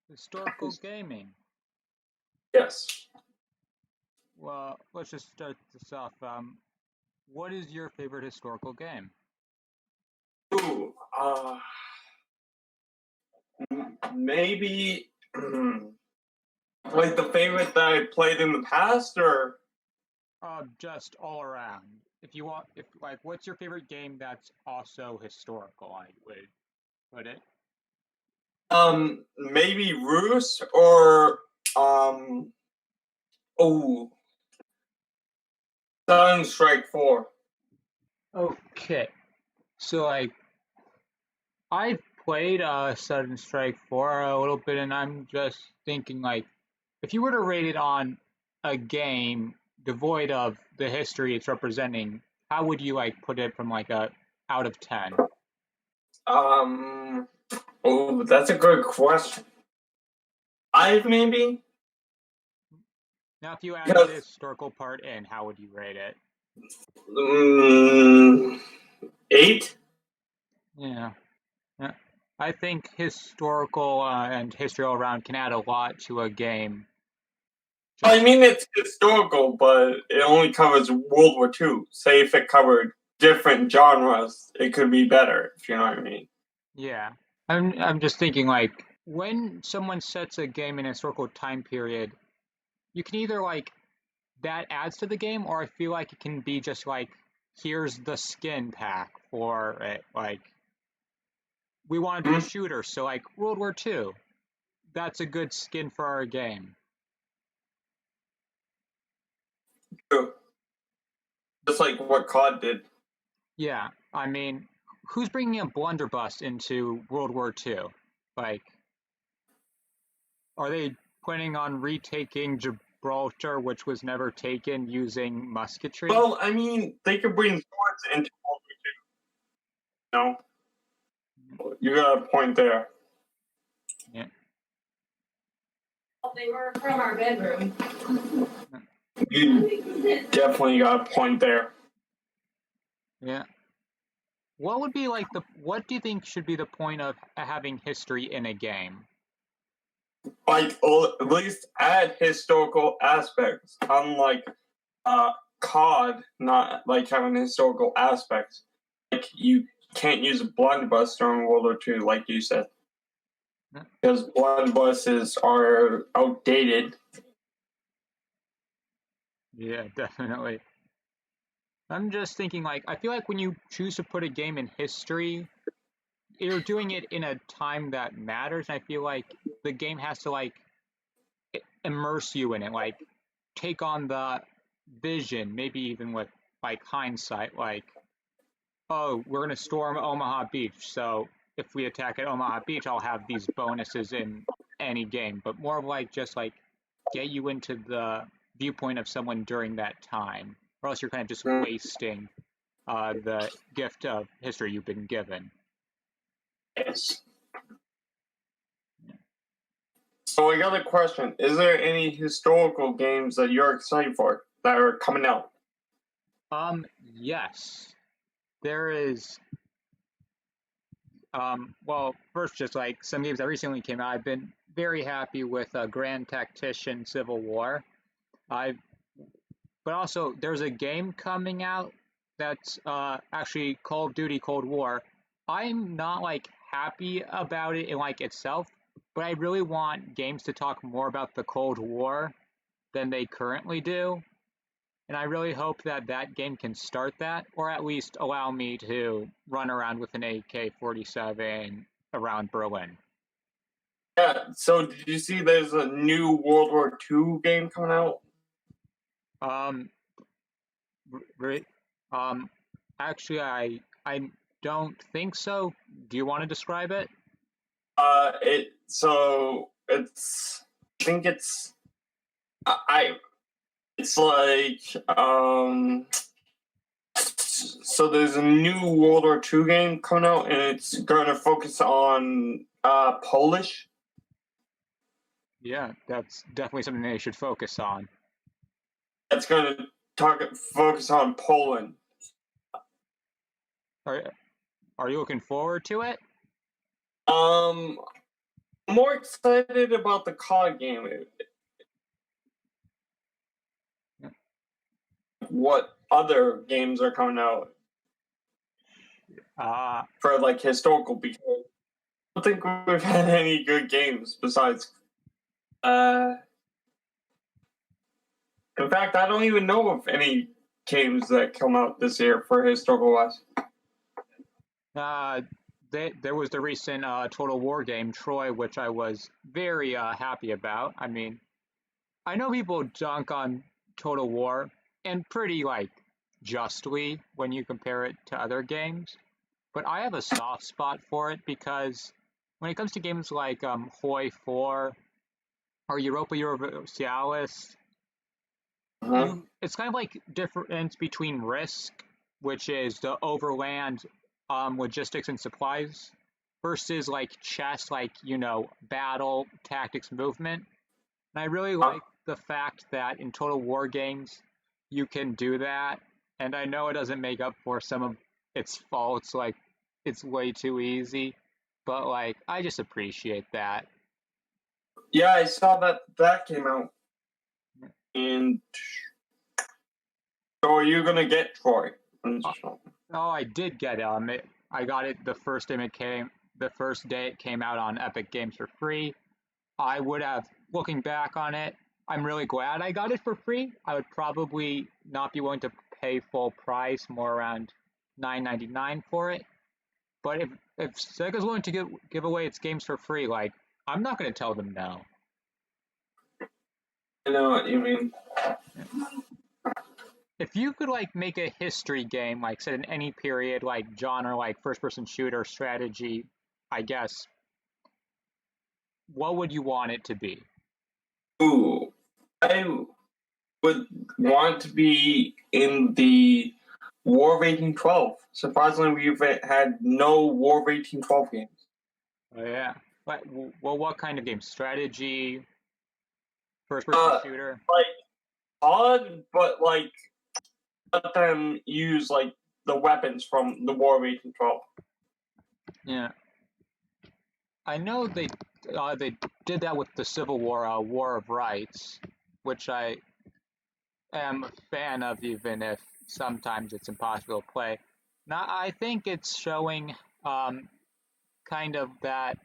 Historical gaming. Yes. Well, let's just start this off. What is your favorite historical game? Ooh, maybe like the favorite that I played in the past, or Just all around. If you want, if like, what's your favorite game that's also historical? I would put it. maybe Roost or um oh Sun Strike 4. Okay, so I've played Sudden Strike 4 a little bit, and I'm just thinking like, if you were to rate it on a game devoid of the history it's representing, how would you like put it from like a out of 10? Um, oh, that's a good question. Five maybe Now, if you added the because historical part in, how would you rate it? um, eight. Yeah, yeah. I think historical and history all around can add a lot to a game. I Just mean, it's historical, but it only covers World War II. Say if it covered different genres, it could be better, if you know what I mean. yeah, I'm just thinking like when someone sets a game in a historical time period, you can either like that adds to the game, or I feel like it can be just like here's the skin pack for it. Like we want to do a Hmm. shooter, so like World War II, that's a good skin for our game. True. Just like what COD did. Yeah, I mean, who's bringing a blunderbuss into World War II? Like, are they planning on retaking Gibraltar, which was never taken, using musketry? Well, I mean, they could bring swords into World War II. No, you got a point there. Yeah. They were from our bedroom. You definitely got a point there. Yeah. What would be like what do you think should be the point of having history in a game? Like, at least add historical aspects, unlike uh, COD not like having historical aspects. Like you can't use a blunderbuss during World War II, like you said, because blunderbusses are outdated. Yeah, definitely. I'm just thinking like I feel like when you choose to put a game in history, you're doing it in a time that matters, and I feel like the game has to like immerse you in it, like take on the vision, maybe even with like hindsight, like, oh, we're gonna storm Omaha Beach, so if we attack at Omaha Beach, I'll have these bonuses in any game, but more of like just like get you into the viewpoint of someone during that time, or else you're kind of just Mm. wasting the gift of history you've been given. Yes. So I got a question: is there any historical games that you're excited for that are coming out? Yes, there is. Well, first, just like some games that recently came out, I've been very happy with Grand Tactician Civil War. I, but also there's a game coming out that's actually Call of Duty Cold War. I'm not like happy about it in like itself, but I really want games to talk more about the Cold War than they currently do. And I really hope that that game can start that, or at least allow me to run around with an AK-47 around Berlin. Yeah. So did you see there's a new World War II game coming out? Um, re- um, actually, I don't think so. Do you want to describe it? I think I it's like so there's a new World War II game coming out, and it's going to focus on Polish. Yeah, that's definitely something they should focus on. It's going to focus on Poland. Are are you looking forward to it? Um, I'm more excited about the COD game. What other games are coming out for like historical? Because I don't think we've had any good games besides. In fact, I don't even know of any games that come out this year for historical wise. There was the recent Total War game, Troy, which I was very happy about. I mean, I know people dunk on Total War, and pretty like justly when you compare it to other games, but I have a soft spot for it because when it comes to games like Hoi 4 or Europa Universalis, it's kind of like difference between Risk, which is the overland logistics and supplies, versus like chess, like battle tactics movement. And I really like the fact that in Total War games you can do that. And I know it doesn't make up for some of its faults, like it's way too easy, but like I just appreciate that. Yeah, I saw that came out. And so are you gonna get Troy? Oh, I did get it. I got it the first day it came out on Epic Games for free. I would have, looking back on it, I'm really glad I got it for free. I would probably not be willing to pay full price, more around $9.99 for it. But if Sega's willing to give away its games for free, like I'm not going to tell them no. I know what you mean. If you could like make a history game, like set in any period, like genre, like first-person shooter, strategy, I guess, what would you want it to be? Ooh, I would want to be in the War of 1812. Surprisingly, we've had no War of 1812 games. Oh yeah. Well, what kind of game? Strategy, first-person shooter? Like odd, but like let them use like the weapons from the War of 1812. Yeah. I know they did that with the Civil War, War of Rights, which I am a fan of, even if sometimes it's impossible to play. Now, I think it's showing kind of that,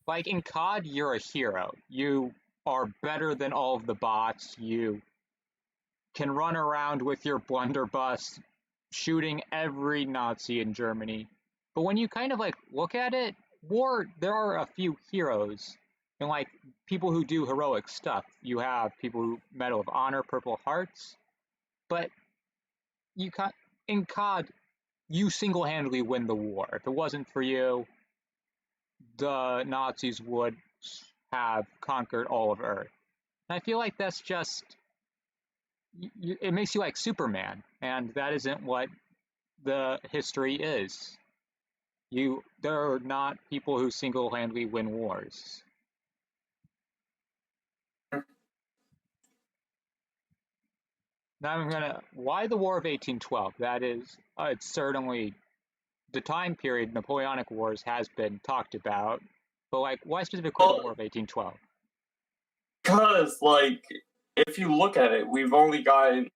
like in COD, you're a hero. You are better than all of the bots. You can run around with your blunderbuss, shooting every Nazi in Germany. But when you kind of like look at it, there are a few heroes and like people who do heroic stuff. You have people who Medal of Honor, Purple Hearts, but in COD, you single-handedly win the war. If it wasn't for you, the Nazis would have conquered all of Earth. And I feel like that's just it makes you like Superman, and that isn't what the history is. There are not people who single-handedly win wars. Now why the War of 1812? That is, it's certainly the time period. Napoleonic Wars has been talked about, but like, why specifically the War of 1812? Because like, if you look at it, we've only gotten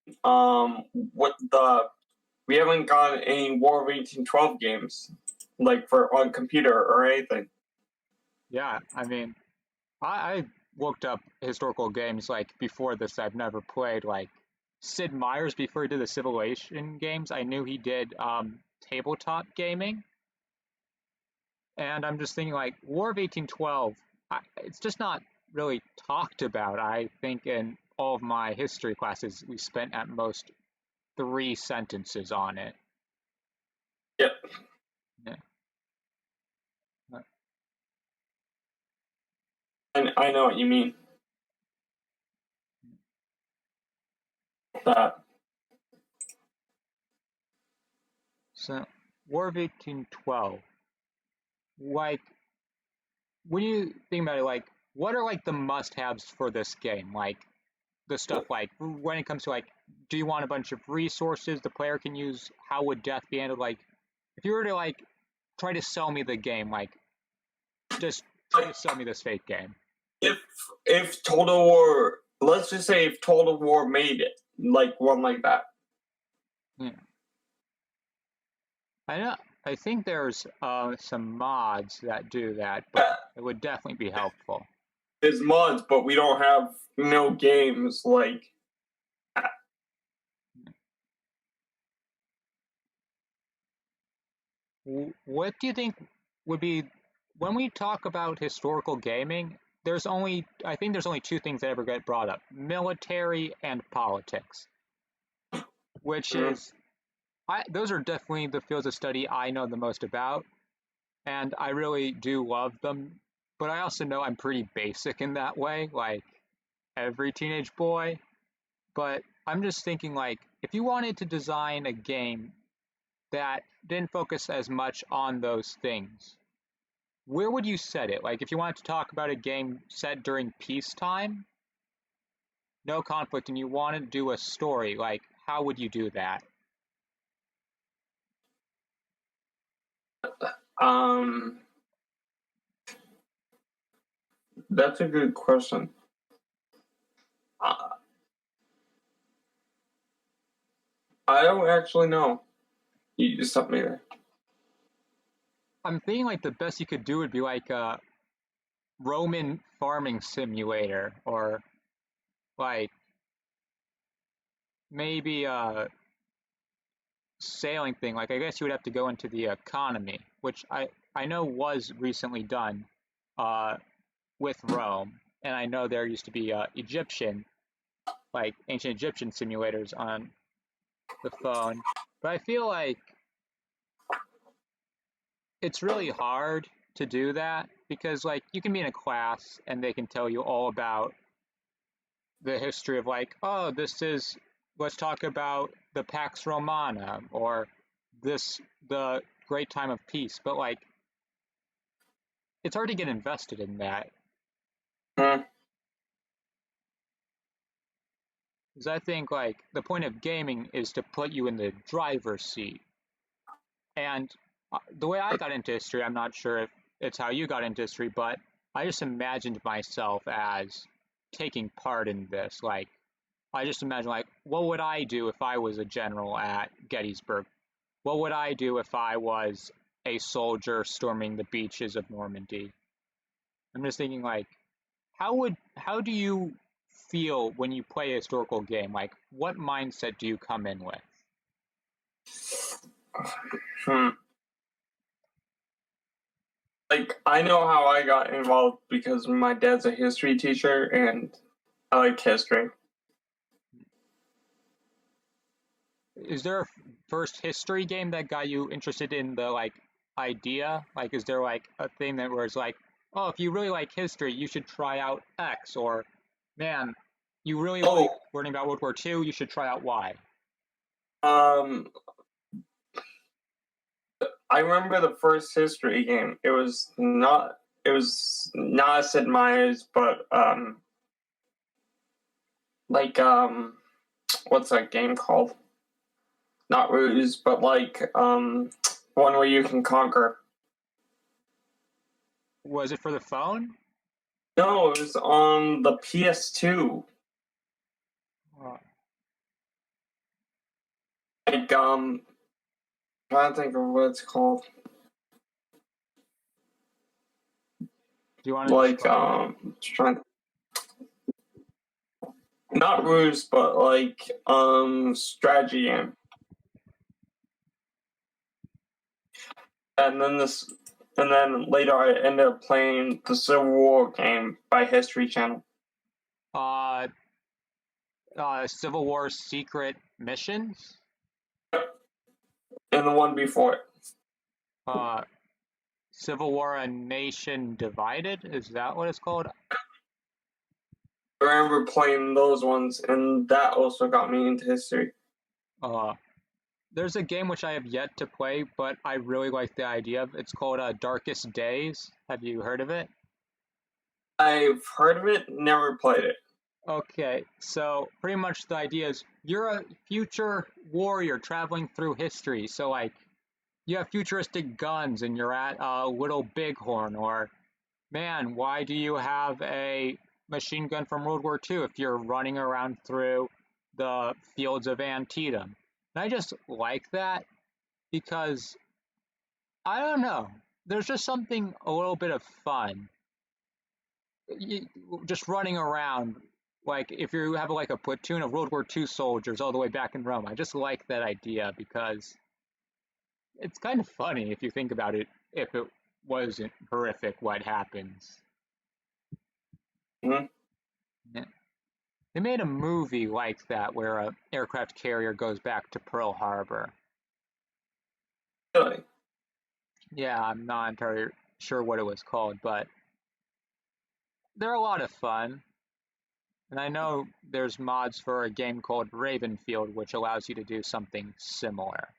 we haven't gotten any War of 1812 games like for on computer or anything. Yeah, I mean, I looked up historical games like before this. I've never played like Sid Meier's before he did the Civilization games. I knew he did tabletop gaming, and I'm just thinking like War of 1812. It's just not really talked about. I think in all of my history classes, we spent at most 3 sentences on it. Yep. Yeah. And I know what you mean. That. So, War of 1812. Like, when you think about it, like, what are like the must-haves for this game? Like, the stuff like when it comes to like, do you want a bunch of resources the player can use? How would death be handled? Like, if you were to like try to sell me the game, like, just trying to sell me this fake game. If Total War, let's just say if Total War made it like one like that. Yeah. I think there's some mods that do that, but it would definitely be helpful. There's mods, but we don't have no games like that. What do you think would be when we talk about historical gaming? I think there's only two things that ever get brought up: military and politics, which is those are definitely the fields of study I know the most about, and I really do love them. But I also know I'm pretty basic in that way, like every teenage boy. But I'm just thinking, like, if you wanted to design a game that didn't focus as much on those things, where would you set it? Like, if you wanted to talk about a game set during peacetime, no conflict, and you wanted to do a story, like, how would you do that? That's a good question. I don't actually know. You just stopped me there. I'm thinking like the best you could do would be like a Roman farming simulator, or like maybe a sailing thing. Like I guess you would have to go into the economy, which I know was recently done with Rome, and I know there used to be Egyptian, like ancient Egyptian simulators on the phone. But I feel like it's really hard to do that because like you can be in a class and they can tell you all about the history of like, oh, let's talk about the Pax Romana or the great time of peace. But like it's hard to get invested in that. Hmm. Because I think like the point of gaming is to put you in the driver's seat. And the way I got into history, I'm not sure if it's how you got into history, but I just imagined myself as taking part in this. Like, I just imagine, like, what would I do if I was a general at Gettysburg? What would I do if I was a soldier storming the beaches of Normandy? I'm just thinking, like, how do you feel when you play a historical game? Like, what mindset do you come in with? Hmm. Like I know how I got involved because my dad's a history teacher and I like history. Is there a first history game that got you interested in the like idea? Like, is there like a thing that where it's like, oh, if you really like history, you should try out X, or man, you really like Oh, learning about World War II, you should try out Y. um, I remember the first history game. It was not. It was not Sid Meier's, but like what's that game called? Not Ruse, but like one where you can conquer. Was it for the phone? No, it was on the PS2. Uh, Like trying to think of what it's called. do you want to Like describe it? trying not Ruse, but like strategy game. And then later I ended up playing the Civil War game by History Channel. Uh, Civil War Secret Missions. And the one before it. Uh, Civil War: A Nation Divided. Is that what it's called? I remember playing those ones, and that also got me into history. Uh, there's a game which I have yet to play, but I really like the idea of. It's called Darkest Days. Have you heard of it? I've heard of it, never played it. Okay, so pretty much the idea is you're a future warrior traveling through history. So like you have futuristic guns and you're at Little Bighorn, or man, why do you have a machine gun from World War II if you're running around through the fields of Antietam? And I just like that because I don't know. There's just something a little bit of fun. You, just running around, like if you have like a platoon of World War II soldiers all the way back in Rome. I just like that idea because it's kind of funny if you think about it, if it wasn't horrific what happens. Mhm. Yeah. They made a movie like that where a aircraft carrier goes back to Pearl Harbor. Really? Yeah, I'm not entirely sure what it was called, but they're a lot of fun. And I know there's mods for a game called Ravenfield, which allows you to do something similar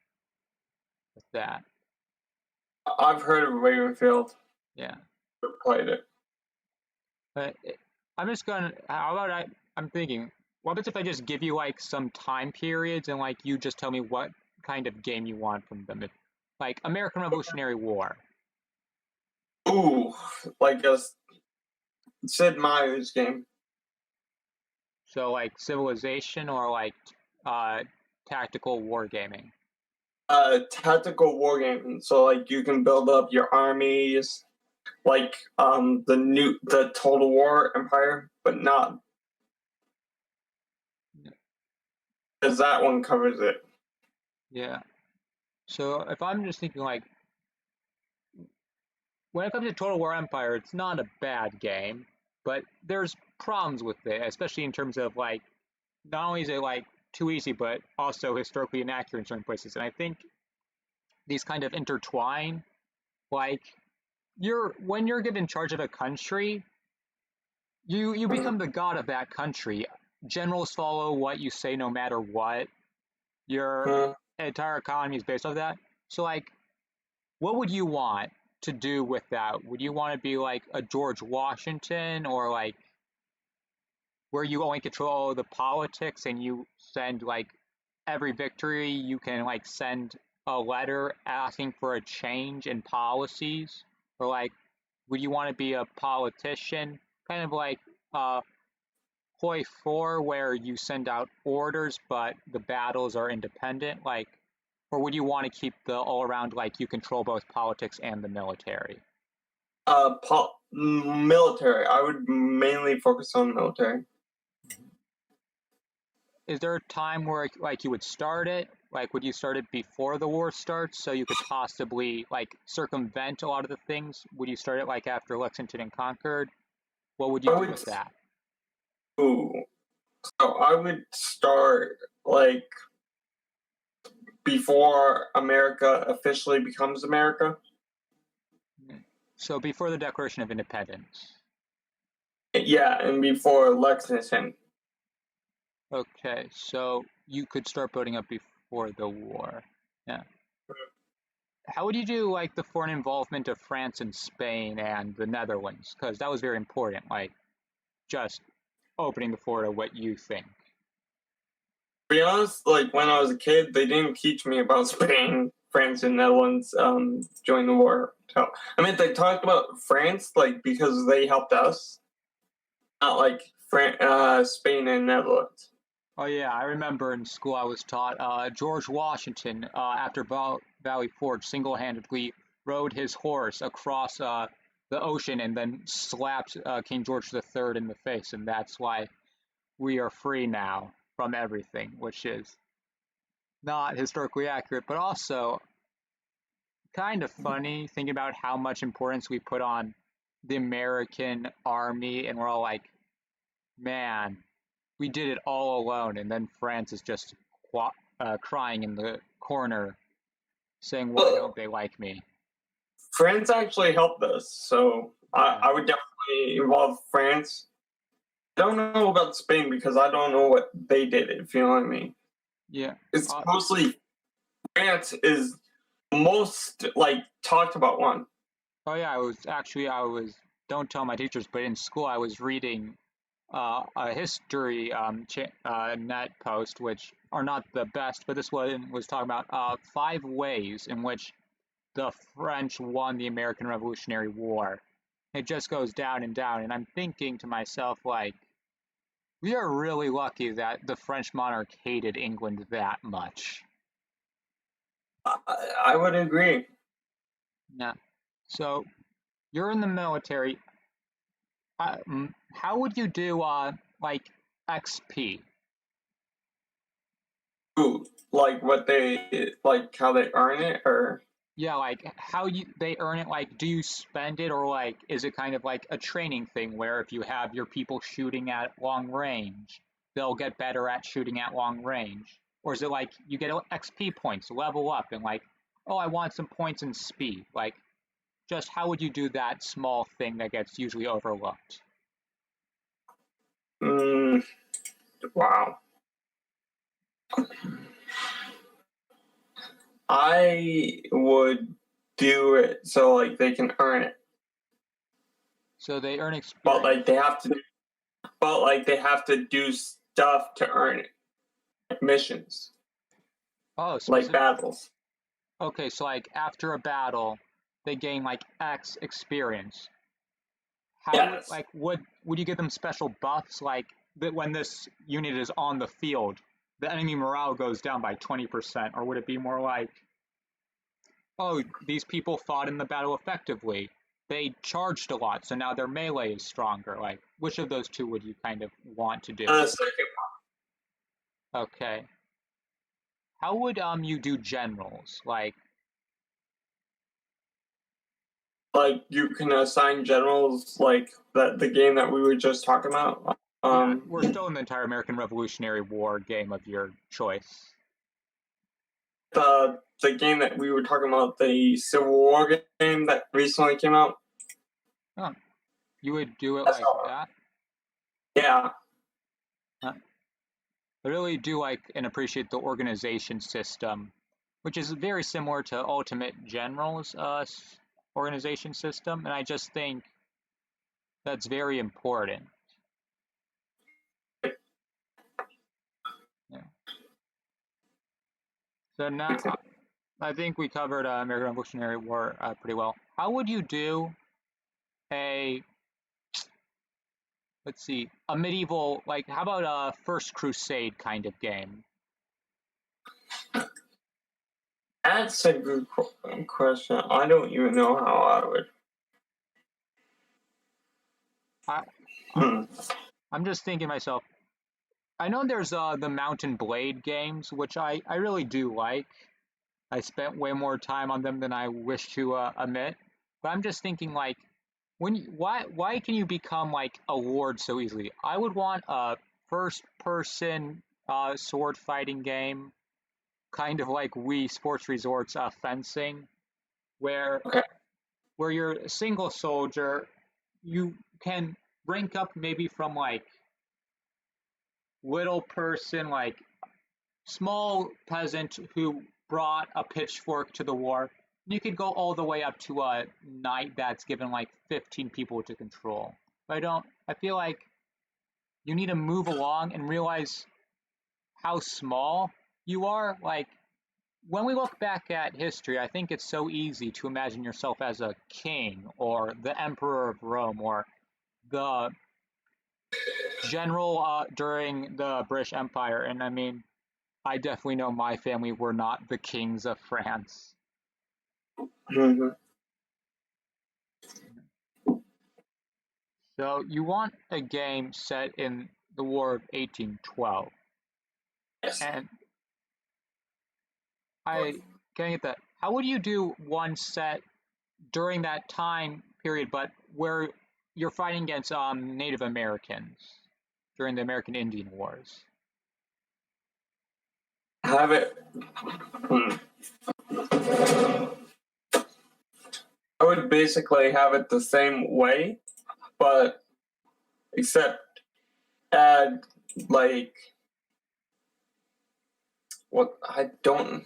with that. I've heard of Ravenfield, Yeah. but played it. But I'm just gonna. How about I'm thinking. What if I just give you like some time periods and like you just tell me what kind of game you want from them? If, like American Revolutionary War. Ooh, like a Sid Meier's game. So like Civilization or like uh, tactical wargaming. Tactical war game. So like you can build up your armies, like the Total War Empire, but not because that one covers it. Yeah. So if I'm just thinking like when it comes to Total War Empire, it's not a bad game, but there's problems with it, especially in terms of like not only is it like too easy, but also historically inaccurate in certain places. And I think these kind of intertwine. Like you're when you're given charge of a country, you become the god of that country. Generals follow what you say no matter what. Your Mhm. entire economy is based off that. So like what would you want to do with that? Would you want to be like a George Washington or like where you only control the politics and you send like every victory you can like send a letter asking for a change in policies? Or like would you want to be a politician? Kind of like Hoi 4 where you send out orders but the battles are independent, like or would you want to keep the all around like you control both politics and the military? Military. I would mainly focus on military. Is there a time where like you would start it? Like would you start it before the war starts so you could possibly like circumvent a lot of the things? Would you start it like after Lexington and Concord? What would you I do would. with that? Ooh. So I would start like before America officially becomes America. So before the Declaration of Independence. Yeah, and before Lexington. Okay, so you could start building up before the war. Yeah. How would you do like the foreign involvement of France and Spain and the Netherlands? Because that was very important. Like just opening the floor to what you think. To be honest, like when I was a kid, they didn't teach me about Spain, France, and Netherlands during the war. So, I mean, they talked about France like because they helped us, not like Spain and Netherlands. Oh yeah, I remember in school I was taught George Washington after Valley Forge single-handedly rode his horse across the ocean and then slapped King George III in the face, and that's why we are free now from everything, which is not historically accurate, but also kind of funny thinking about how much importance we put on the American army, and we're all like, man, we did it all alone, and then France is just crying in the corner, saying, "Why don't Well, they like me?" France actually helped us, so Yeah, I would definitely involve France. I don't know about Spain because I don't know what they did. If you know what I mean, yeah. it's Uh, mostly France is most like talked about one. oh yeah, I was. Don't tell my teachers, but in school I was reading a history net post, which are not the best, but this one was talking about 5 ways in which the French won the American Revolutionary War. It just goes down and down. And I'm thinking to myself, like, we are really lucky that the French monarch hated England that much. I would agree. Yeah. So you're in the military. How would you do like XP? Ooh, like what they like how they earn it, or Yeah, like how they earn it. Like, do you spend it, or like is it kind of like a training thing where if you have your people shooting at long range, they'll get better at shooting at long range, or is it like you get XP points, level up, and like, oh, I want some points in speed. Like, just how would you do that small thing that gets usually overlooked? mm, wow. I would do it so like they can earn it, So they earn but experience. like they have to, but like they have to do stuff to earn it, like missions, Oh, like specific. battles. Okay, so like after a battle, they gain like X experience. How would Yes. like would you give them special buffs like that when this unit is on the field, the enemy morale goes down by 20%, or would it be more like, oh, these people fought in the battle effectively. They charged a lot, so now their melee is stronger. Like, which of those two would you kind of want to do? Second, Okay. How would you do generals? Like, like you can assign generals like that the game that we were just talking about. yeah, we're still in the entire American Revolutionary War game of your choice. The game that we were talking about, the Civil War game that recently came out. Huh. You would do it That's like all. that? Yeah. Huh. I really do like and appreciate the organization system, which is very similar to Ultimate General's organization system, and I just think that's very important. Yeah. So now I think we covered American Revolutionary War pretty well. How would you do a, let's see, a medieval, like, how about a First Crusade kind of game? That's a good question. I don't even know how I would. I, I Hmm. I'm just thinking to myself, I know there's the Mount and Blade games, which I really do like. I spent way more time on them than I wish to admit. But I'm just thinking like, why can you become like a lord so easily? I would want a first person sword fighting game, kind of like Wii Sports Resorts fencing, where Okay. you're a single soldier, you can rank up maybe from like little person, like small peasant who brought a pitchfork to the war. You could go all the way up to a knight that's given like 15 people to control. But I feel like you need to move along and realize how small you are. Like, when we look back at history, I think it's so easy to imagine yourself as a king or the emperor of Rome or the general during the British Empire. And I mean, I definitely know my family were not the kings of France. Mm-hmm. So you want a game set in the War of 1812. Yes. And I can I get that. How would you do one set during that time period, but where you're fighting against Native Americans during the American Indian Wars? Have it. Hmm. I would basically have it the same way, but except add like what I don't.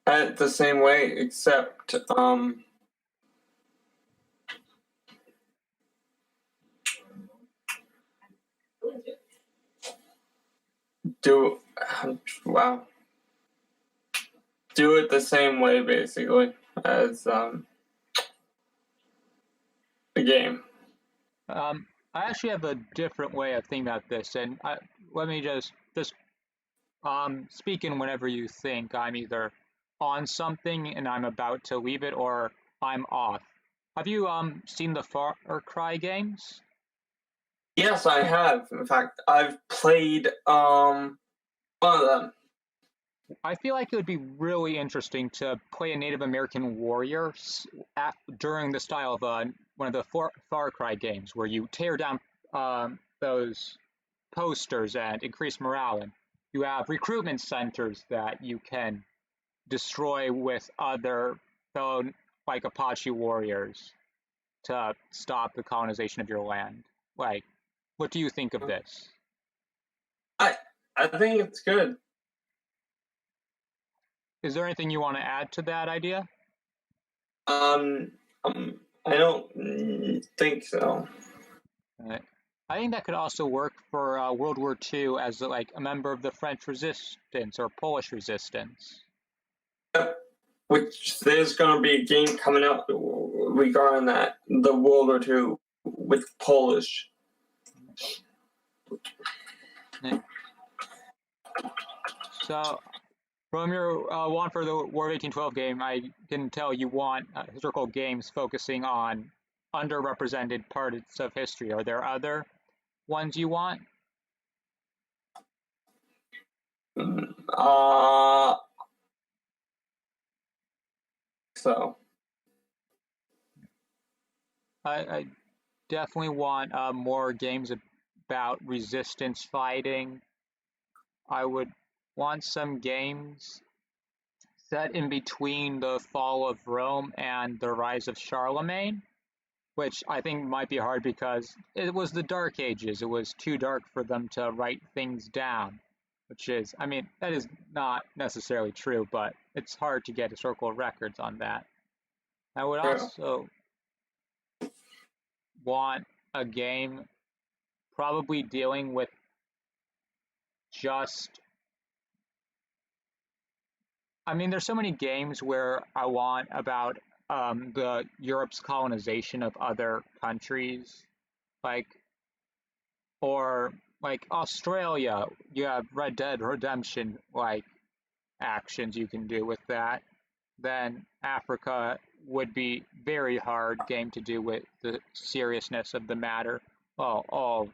Add it the same way, except do wow. Do it the same way basically as game. I actually have a different way of thinking about this, and let me just speak in whenever you think I'm either on something and I'm about to leave it, or I'm off. Have you seen the Far Cry games? Yes, I have. In fact, I've played one of them. I feel like it would be really interesting to play a Native American warrior during the style of one of the Far Cry games, where you tear down those posters and increase morale, and you have recruitment centers that you can destroy with other fellow like Apache warriors to stop the colonization of your land. Like, what do you think of this? I I think it's good. Is there anything you want to add to that idea? I don't think so. Uh, I think that could also work for World War II as like a member of the French resistance or Polish resistance. Which there's going to be a game coming out regarding that, the World War II with Polish. So, from your want for the War of 1812 game, I can tell you want historical games focusing on underrepresented parts of history. Are there other ones you want? So I definitely want more games about resistance fighting. I would want some games set in between the fall of Rome and the rise of Charlemagne, which I think might be hard because it was the Dark Ages. It was too dark for them to write things down, which is, I mean, that is not necessarily true, but it's hard to get historical records on that. I would also want a game probably dealing with just, I mean, there's so many games where I want about the Europe's colonization of other countries, like, or like Australia, you have Red Dead Redemption like actions you can do with that. Then Africa would be very hard game to do with the seriousness of the matter. Well, all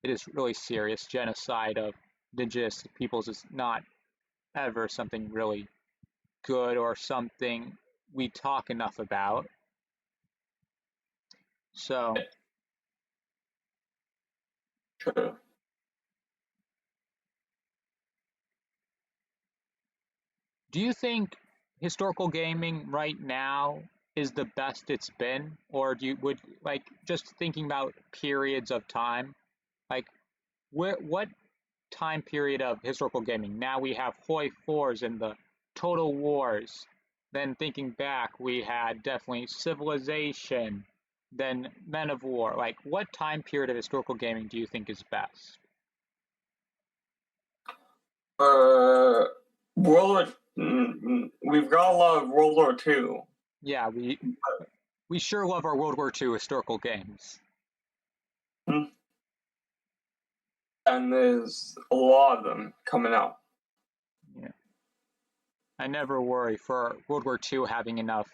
it is really serious. Genocide of indigenous peoples is not ever something really good or something we talk enough about. So, true. do you think historical gaming right now is the best it's been, or do you would like just thinking about periods of time, like what time period of historical gaming? Now we have Hoi 4s and the Total Wars. Then thinking back, we had definitely Civilization, then Men of War. Like, what time period of historical gaming do you think is best? World War. We've got a lot of World War II. Yeah, we sure love our World War II historical games. And there's a lot of them coming out. Yeah. I never worry for World War II having enough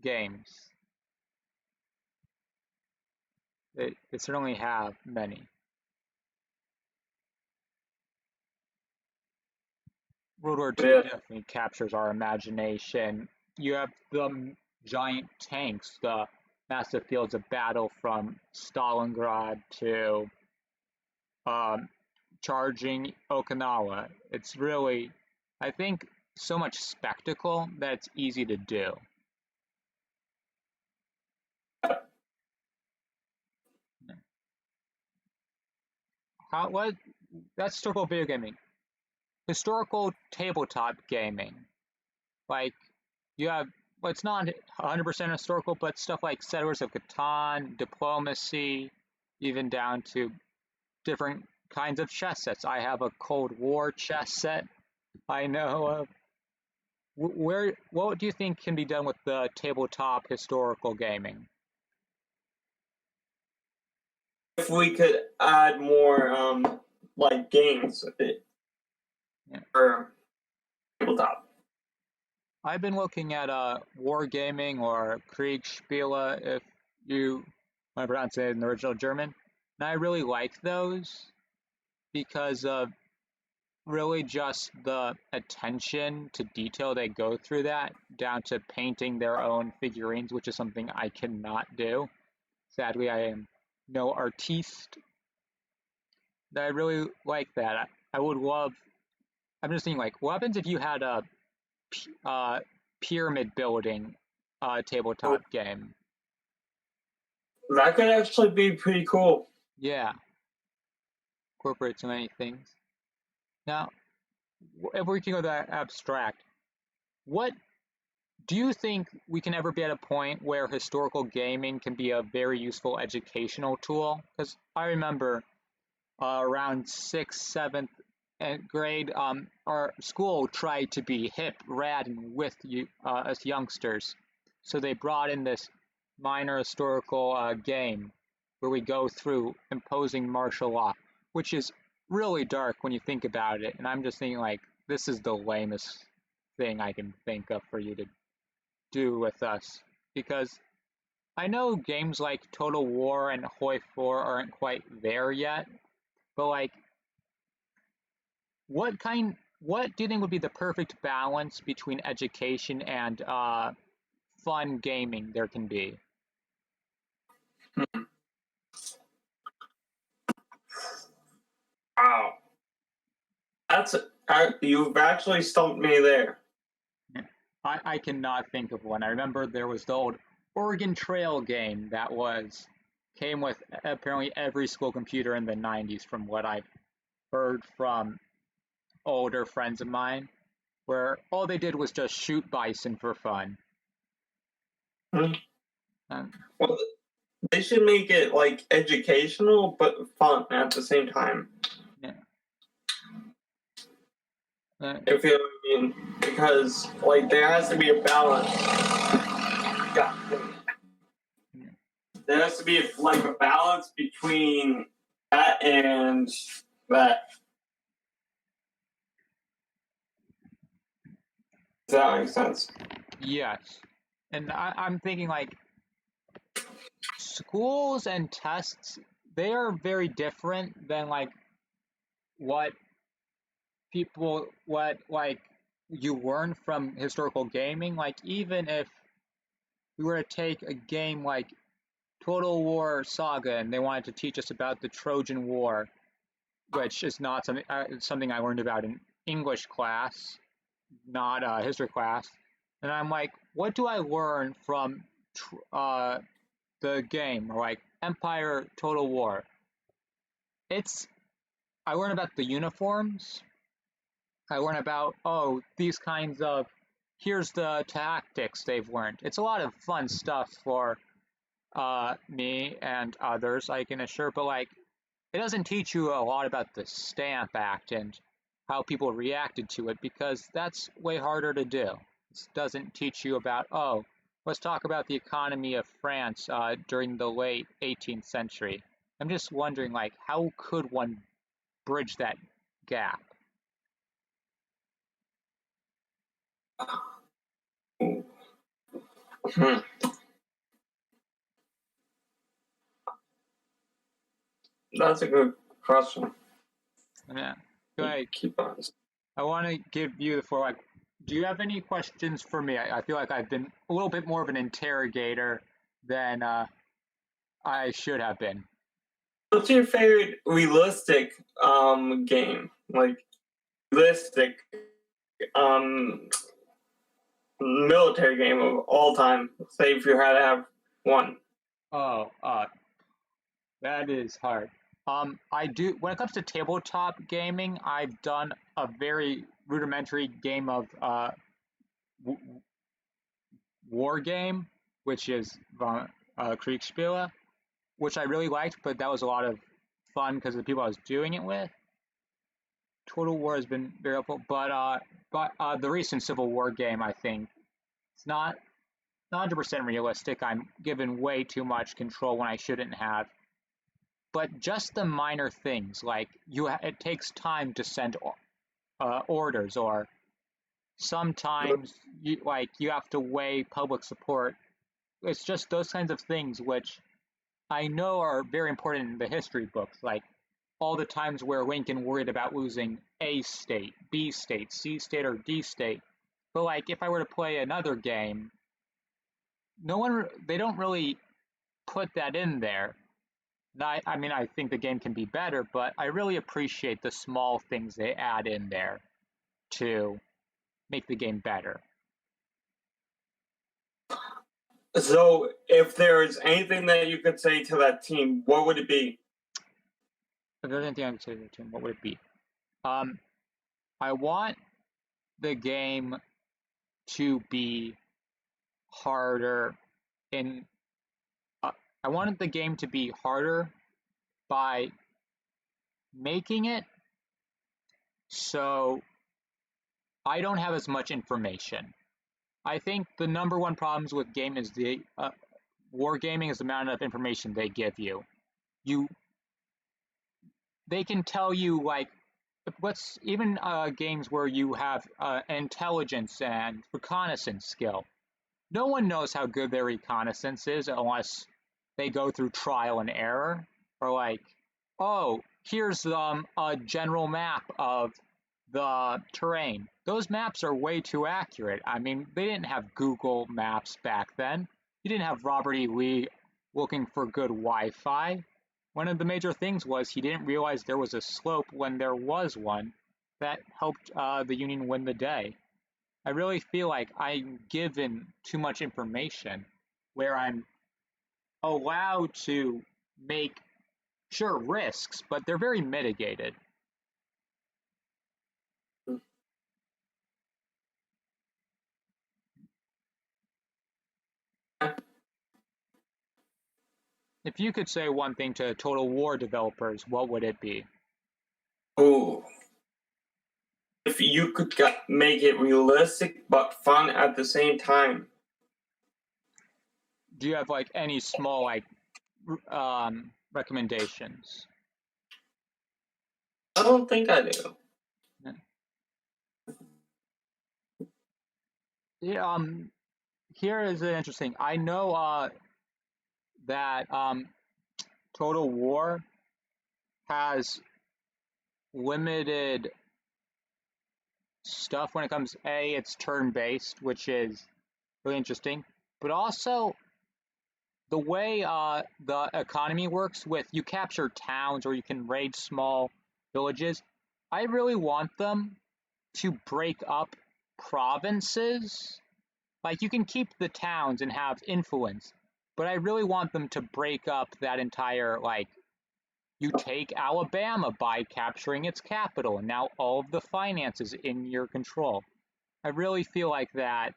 games. They certainly have many. World War II Yeah. definitely captures our imagination. You have the giant tanks, the massive fields of battle from Stalingrad to charging Okinawa. It's really, I think, so much spectacle that it's easy to do. That's historical video gaming. Historical tabletop gaming. Like, you have, well, it's not 100% historical, but stuff like Settlers of Catan, Diplomacy, even down to different kinds of chess sets. I have a Cold War chess set I know of. What do you think can be done with the tabletop historical gaming? if we could add more like games for tabletop. I've been looking at Wargaming or Kriegsspiele, if you want to pronounce it in the original German, and I really like those because of really just the attention to detail they go through that, down to painting their own figurines, which is something I cannot do. Sadly, I am no artiste. I really like that. I would love. I'm just thinking, like, what happens if you had a pyramid building tabletop game? That could actually be pretty cool. Yeah, incorporate so many things. Now, if we can go that abstract, what do you think we can ever be at a point where historical gaming can be a very useful educational tool? Because I remember around 6th, 7th grade, our school tried to be hip, rad, and with us youngsters. So they brought in this minor historical game where we go through imposing martial law, which is really dark when you think about it. And I'm just thinking, like, this is the lamest thing I can think of for you to do with us. Because I know games like Total War and Hoi 4 aren't quite there yet, but like, what do you think would be the perfect balance between education and fun gaming there can be? Wow, you've actually stumped me there. I cannot think of one. I remember there was the old Oregon Trail game that came with apparently every school computer in the 90s, from what I've heard from older friends of mine, where all they did was just shoot bison for fun. Well, they should make it like educational but fun at the same time. Yeah. If you know what I mean, because like there has to be a balance. Yeah. There has to be like a balance between that and that. Does that make sense? Yes. And I'm thinking, like, schools and tests, they are very different than like what like you learn from historical gaming. Like, even if we were to take a game like Total War Saga and they wanted to teach us about the Trojan War, which is not something I learned about in English class, not history class, and I'm like, what do I learn from the game, or like Empire Total War? I learn about the uniforms. I learn about, oh, these kinds of, here's the tactics they've learned. It's a lot of fun stuff for me and others, I can assure, but like, it doesn't teach you a lot about the Stamp Act and how people reacted to it, because that's way harder to do. It doesn't teach you about, oh, let's talk about the economy of France during the late 18th century. I'm just wondering, like, how could one bridge that gap? That's a good question. Yeah. Like, Keep on. I want to give you the floor. Like, do you have any questions for me? I feel like I've been a little bit more of an interrogator than I should have been. What's your favorite realistic game? Like realistic military game of all time. Say if you had to have one. Oh, that is hard. I do, when it comes to tabletop gaming, I've done a very rudimentary game of war game, which is Kriegsspiele, which I really liked, but that was a lot of fun because of the people I was doing it with. Total War has been very helpful, but the recent Civil War game, I think, it's not 100% realistic. I'm given way too much control when I shouldn't have. but just the minor things like it takes time to send orders, or sometimes you have to weigh public support. It's just those kinds of things which I know are very important in the history books, like all the times where Lincoln worried about losing A state, B state, C state, or D state. But like if I were to play another game, they don't really put that in there. I mean, I think the game can be better, but I really appreciate the small things they add in there to make the game better. So, if there's anything that you could say to that team, what would it be? If there's anything I could say to the team, what would it be? I want the game to be harder I wanted the game to be harder by making it so I don't have as much information. I think the number one problems with game is the wargaming is the amount of information they give you. They can tell you like what's even games where you have intelligence and reconnaissance skill. No one knows how good their reconnaissance is unless they go through trial and error, or like, oh, here's a general map of the terrain. Those maps are way too accurate. I mean, they didn't have Google Maps back then. You didn't have Robert E. Lee looking for good Wi-Fi. One of the major things was he didn't realize there was a slope when there was one that helped the Union win the day. I really feel like I'm given too much information where I'm allowed to make, sure, risks, but they're very mitigated. If you could say one thing to Total War developers, what would it be? Oh, if you could make it realistic but fun at the same time. Do you have like any small like recommendations? I don't think I do. Yeah, here is an interesting. I know that Total War has limited stuff when it comes. It's turn-based, which is really interesting, but also the way the economy works with you capture towns or you can raid small villages. I really want them to break up provinces. Like you can keep the towns and have influence, but I really want them to break up that entire, like, you take Alabama by capturing its capital, and now all of the finances in your control. I really feel like that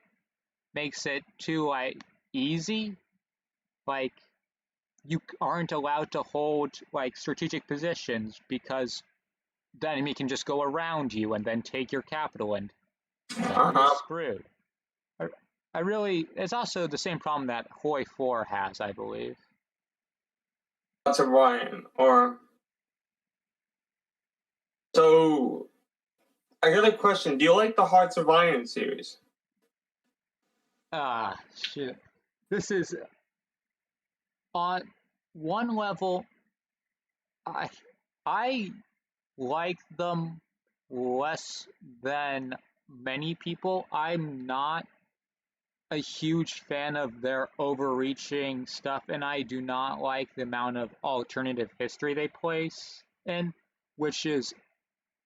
makes it too like easy. Like you aren't allowed to hold like strategic positions because the enemy can just go around you and then take your capital, and then you're screwed. I really, it's also the same problem that Hoi 4 has, I believe. That's a Ryan, or so. I got a question. Do you like the Hearts of Iron series? Shit. This is on one level. I like them less than many people. I'm not a huge fan of their overreaching stuff, and I do not like the amount of alternative history they place in, which is,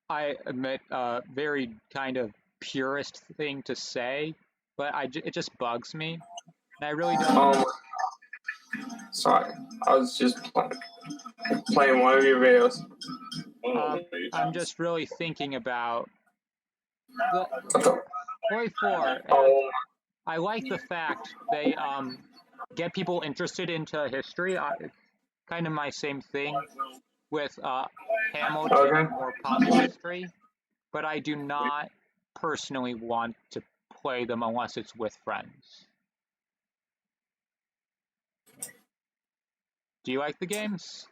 I admit, a very kind of purist thing to say, but it just bugs me. And I really don't. Sorry, I was just playing one of your videos. I'm just really thinking about the Hoi 4. I like the fact they get people interested into history. Kind of my same thing with Hamilton and more pop history, but I do not personally want to play them unless it's with friends. Do you like the games?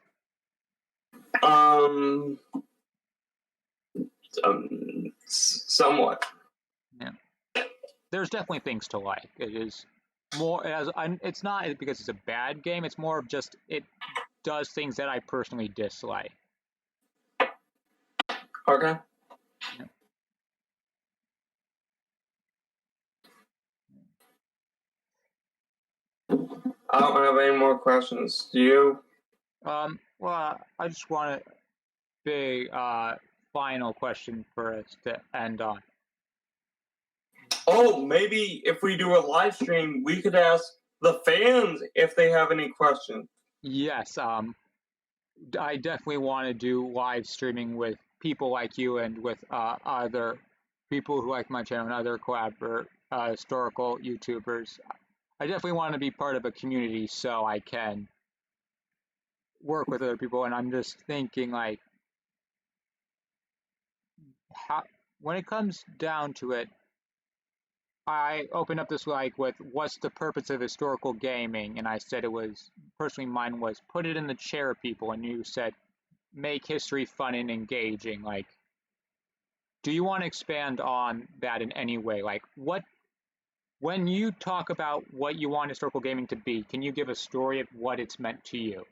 Um, somewhat. Yeah. There's definitely things to like. It is more as it's not because it's a bad game. It's more of just it does things that I personally dislike. Okay. Yeah. I don't have any more questions. Do you? Well, I just want a big final question for us to end on. Oh, maybe if we do a live stream, we could ask the fans if they have any questions. Yes, I definitely want to do live streaming with people like you and with other people who like my channel and other historical YouTubers. I definitely want to be part of a community so I can work with other people. And I'm just thinking, like, how when it comes down to it, I opened up this like with what's the purpose of historical gaming, and I said it was personally mine was put it in the chair of people, and you said make history fun and engaging. Like, do you want to expand on that in any way? Like, what when you talk about what you want historical gaming to be, can you give a story of what it's meant to you?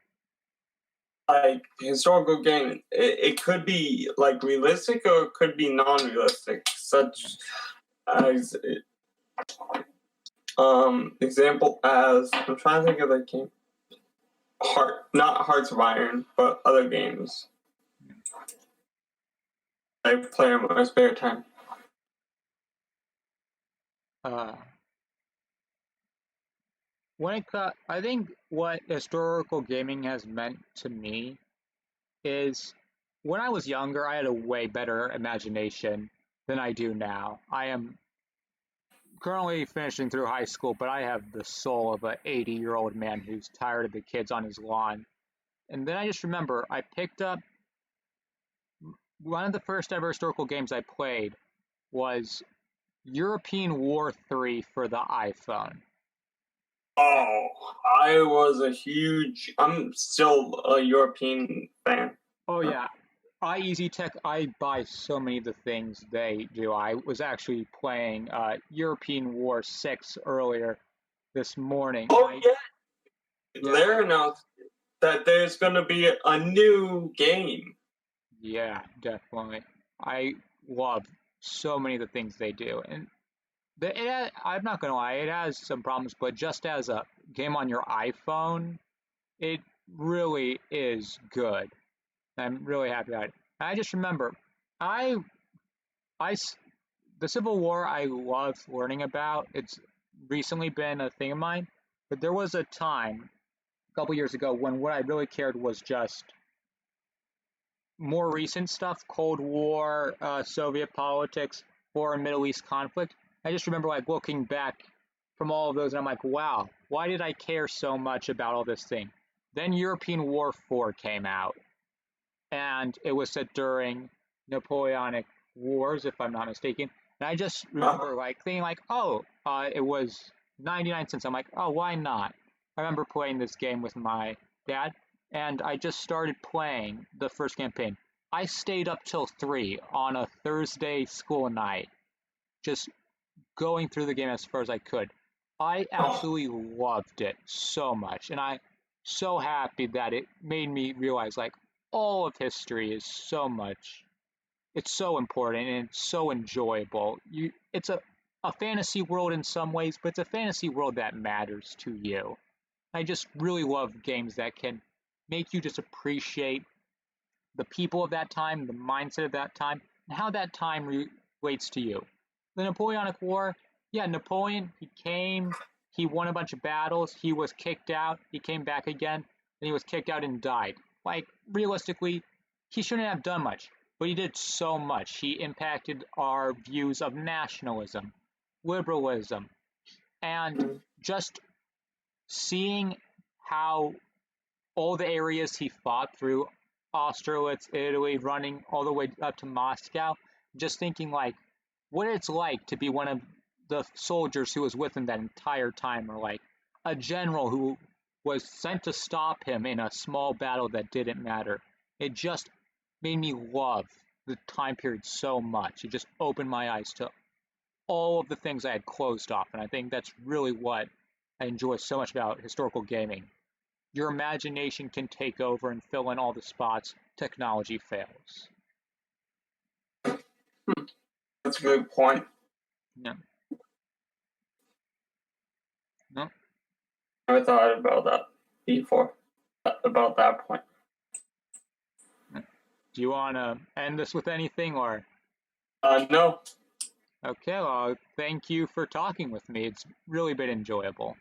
Like historical game, it could be like realistic or it could be non-realistic, such as example as I'm trying to think of the game. Not Hearts of Iron, but other games I play in my spare time. Uh, I think what historical gaming has meant to me is when I was younger, I had a way better imagination than I do now. I am currently finishing through high school, but I have the soul of an 80-year-old man who's tired of the kids on his lawn. And then I just remember I picked up one of the first ever historical games I played was European War 3 for the iPhone. Oh, I was I'm still a European fan. Oh yeah, iEasyTech, I buy so many of the things they do. I was actually playing European War 6 earlier this morning. Oh yeah, Yeah, they're announced that there's going to be a new game. yeah, definitely. I love so many of the things they do, and I'm not gonna lie, it has some problems, but just as a game on your iPhone, it really is good. I'm really happy about it. I just remember, I, I, the Civil War I love learning about. It's recently been a thing of mine, but there was a time a couple years ago when what I really cared was just more recent stuff, Cold War, Soviet politics, foreign Middle East conflict. I just remember like looking back from all of those and I'm like, wow, why did I care so much about all this thing? Then European War 4 came out and it was set during Napoleonic Wars, if I'm not mistaken. And I just remember like thinking like, oh, it was 99 cents. I'm like, oh, why not? I remember playing this game with my dad, and I just started playing the first campaign. I stayed up till 3 on a Thursday school night, just going through the game as far as I could. I absolutely loved it so much, and I'm so happy that it made me realize like all of history is so much. It's so important and it's so enjoyable. It's a fantasy world in some ways, but it's a fantasy world that matters to you. I just really love games that can make you just appreciate the people of that time, the mindset of that time, and how that time relates to you. The Napoleonic War, yeah, Napoleon, he came, he won a bunch of battles, he was kicked out, he came back again, then he was kicked out and died. Like, realistically, he shouldn't have done much, but he did so much. He impacted our views of nationalism, liberalism, and just seeing how all the areas he fought through Austerlitz, Italy, running all the way up to Moscow, just thinking like what it's like to be one of the soldiers who was with him that entire time, or like a general who was sent to stop him in a small battle that didn't matter. it just made me love the time period so much. It just opened my eyes to all of the things I had closed off, and I think that's really what I enjoy so much about historical gaming. Your imagination can take over and fill in all the spots technology fails. That's a good point. No, no. Never thought about that before. About that point. Do you want to end this with anything, or? No. Okay, well, thank you for talking with me. It's really been enjoyable.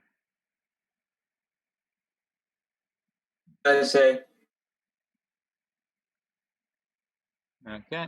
I say. Okay.